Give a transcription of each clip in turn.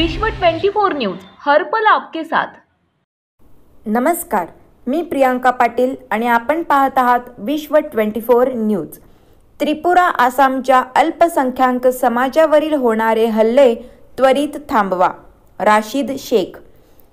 विश्व 24 न्यूज हर पल आपके साथ। नमस्कार, मी प्रियांका पाटील आणि आपण पाहत आहात विश्व 24 न्यूज। त्रिपुरा आसामच्या अल्पसंख्याक समाजावरील होणारे हल्ले त्वरित थांबवा। राशीद शेख।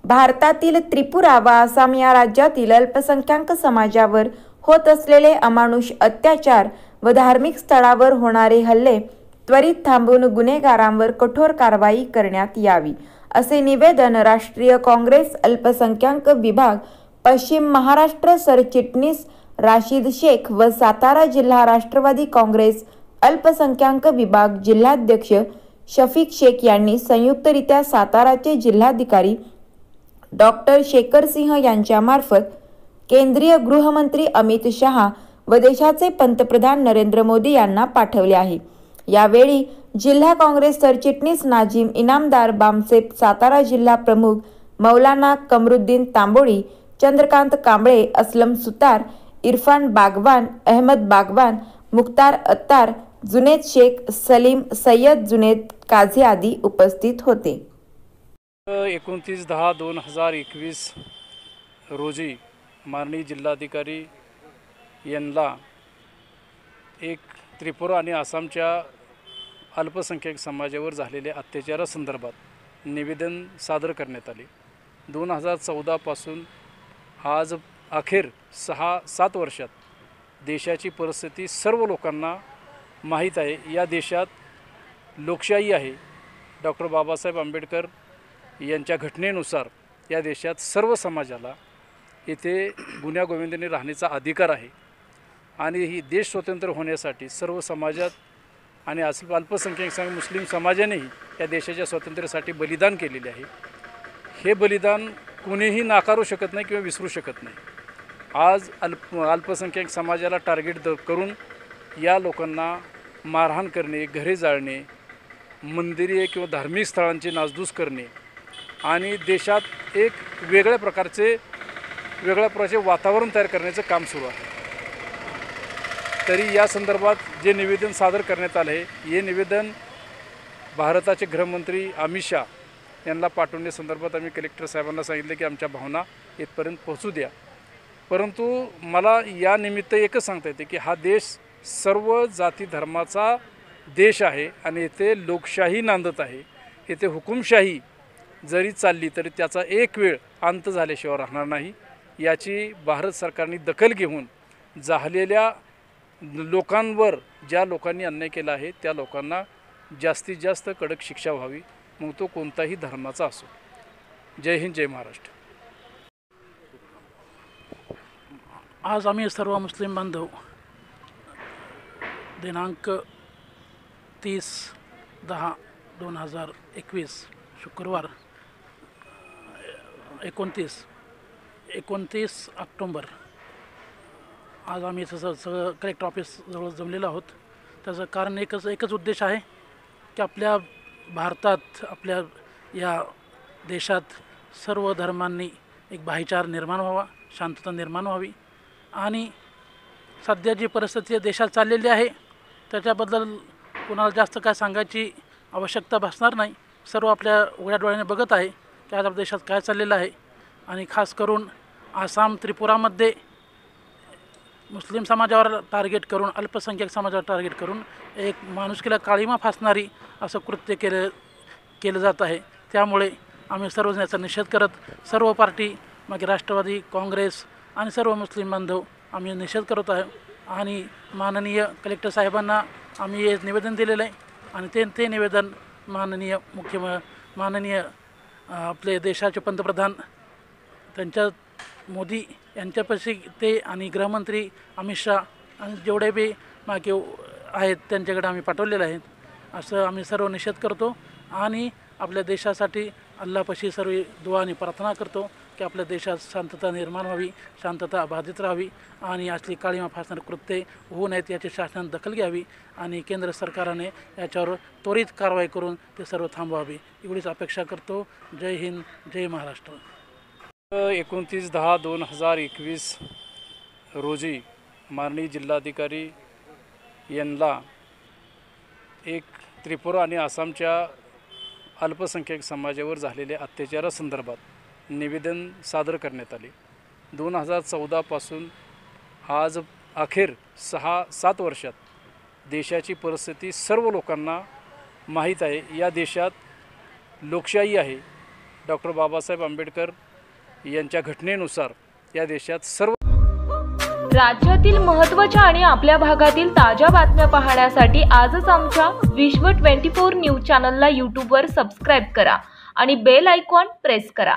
भारतातील त्रिपुरा व आसाम या राज्यातील अल्पसंख्याक समाजावर होत असलेले अमानुष अत्याचार व धार्मिक स्थळावर होणारे हल्ले त्वरित थांबवून गुन्हेगारांवर कठोर कारवाई करण्यात यावी, असे निवेदन राष्ट्रीय काँग्रेस अल्पसंख्याक विभाग पश्चिम महाराष्ट्र सरचिटणीस राशीद शेख व सातारा जिल्हा राष्ट्रवादी काँग्रेस अल्पसंख्याक विभाग जिल्हाध्यक्ष शफीक शेख यांनी संयुक्तरित्या साताराचे जिल्हाधिकारी डॉक्टर शेखर सिंह यांच्या मार्फत केंद्रीय गृहमंत्री अमित शहा व देशाचे पंतप्रधान नरेंद्र मोदी यांना पाठवले आहे। यावेळी जिल्हा काँग्रेस सरचिटणीस नाजिम इनामदार बामसेप, सातारा जिल्हा प्रमुख मौलाना कमरुद्दीन तांबोळी, चंद्रकांत कांबळे, असलम सुतार, इरफान बागवान, अहमद बागवान, मुख्तार अत्तार, जुनेद शेख, सलीम सय्यद, जुनेद काझी आदी उपस्थित होते। 29/10/2021 रोजी माननीय जिल्हाधिकारी यांना एक त्रिपुरा आणि आसामच्या अल्पसंख्याक समाजावर झालेल्या अत्याचारासंदर्भात निवेदन सादर करण्यात आले। 2014 पासून आज अखेर 6-7 वर्षात देशाची परिस्थिती सर्व लोकांना माहीत आहे। या देशात लोकशाही आहे। डॉक्टर बाबासाहेब आंबेडकर यांच्या घटनेनुसार या देशात सर्व समाजाला इथे गुण्यागोविंदाने राहण्याचा अधिकार आहे आणि ही देश स्वतंत्र होण्यासाठी सर्व समाजात आणि अल्पसंख्याक मुस्लिम समाजानेही या देशाच्या स्वातंत्र्यासाठी बलिदान केलेले आहे। हे बलिदान कोणीही नाकारू शकत नाही किंवा विसरू शकत नाही। आज अल्पसंख्याक समाजाला टार्गेट करून या लोकांना मारहाण करणे, घरे जाळणे, मंदिरे किंवा धार्मिक स्थळांची नासधूस करणे आणि देशात एक वेगळ्या प्रकारचे वातावरण तयार करण्याचं काम सुरू आहे। तरी या संदर्भात जे निवेदन सादर करण्यात आले आहे, हे निवेदन भारताचे गृहमंत्री अमित शहा यांना पाठवण्यासंदर्भात आम्ही कलेक्टर साहेबांना सांगितले की आमच्या भावना इथपर्यंत पोहोचू द्या। परंतु मला या निमित्त एकच सांगता येते की हा देश सर्व जाती धर्माचा देश आहे आणि इथे लोकशाही नांदत आहे। इथे हुकुमशाही जरी चालली तरी त्याचा एक वेळ अंत झाल्याशिवाय राहणार नाही। याची भारत सरकारने दखल घेऊन झालेल्या लोकांवर, ज्या लोकांनी अन्याय केला आहे त्या लोकांना जास्तीत जास्त कडक शिक्षा व्हावी, मग तो कोणताही धर्माचा असो। जय हिंद, जय महाराष्ट्र। आज आम्ही सर्व मुस्लिम बांधव दिनांक 30/10/2021 शुक्रवार 29 ऑक्टोबर आज आम्ही सगळं कलेक्टर ऑफिसजवळ जमलेलो आहोत। त्याचं कारण एकच उद्देश आहे की आपल्या भारतात, आपल्या या देशात सर्व धर्मांनी एक भाईचारा निर्माण व्हावा, शांतता निर्माण व्हावी आणि सध्या जी परिस्थिती देशात चाललेली आहे त्याच्याबद्दल कोणाला जास्त काय सांगायची आवश्यकता भासणार नाही। सर्व आपल्या उघड्या डोळ्याने बघत आहे की आज आपल्या देशात काय चाललेलं आहे आणि खास करून आसाम, त्रिपुरामध्ये मुस्लिम समाजावर टार्गेट करून, अल्पसंख्याक समाजावर टार्गेट करून एक माणुसकीला काळिमा फासणारी असं कृत्य केलं जात आहे। त्यामुळे आम्ही सर्वजण याचा निषेध करत सर्व पार्टी, मग राष्ट्रवादी काँग्रेस आणि सर्व मुस्लिम बांधव आम्ही निषेध करत आहे आणि माननीय कलेक्टर साहेबांना आम्ही हे निवेदन दिलेलं आहे आणि ते निवेदन माननीय आपले देशाचे पंतप्रधान त्यांच्या मोदी यांच्यापाशी ते आणि गृहमंत्री अमित शहा आणि जेवढे बी मागे आहेत त्यांच्याकडे आम्ही पाठवलेलं आहे। असं आम्ही सर्व निषेध करतो आणि आपल्या देशासाठी अल्लापाशी सर्व दुआ आणि प्रार्थना करतो की आपल्या देशात शांतता निर्माण व्हावी, शांतता बाधित राहावी आणि असली काळिमा फासणारी कृत्ये होऊ नयेत याची शासनाने दखल घ्यावी आणि केंद्र सरकारने याच्यावर त्वरित कारवाई करून ते सर्व थांबवावी, एवढीच अपेक्षा करतो। जय हिंद, जय महाराष्ट्र। 29/10/2021 रोजी माननीय जिल्हाधिकारी यांना एक त्रिपुरा आणि आसामच्या अल्पसंख्याक समाजावर झालेल्या अत्याचारासंदर्भात निवेदन सादर करण्यात आले. 2014पासून आज अखेर 6-7 वर्षात देशाची परिस्थिती सर्व लोकांना माहीत आहे. या देशात लोकशाही आहे. डॉक्टर बाबासाहेब आंबेडकर यांच्या घटनेनुसार या देशात सर्व राज्यातील महत्त्वाच्या आणि आपल्या भागातील ताज्या बातम्या पाहण्यासाठी आजच आमच्या विश्व 24 न्यूज चॅनलला यूट्यूबवर सबस्क्राईब करा आणि बेल आयकॉन प्रेस करा.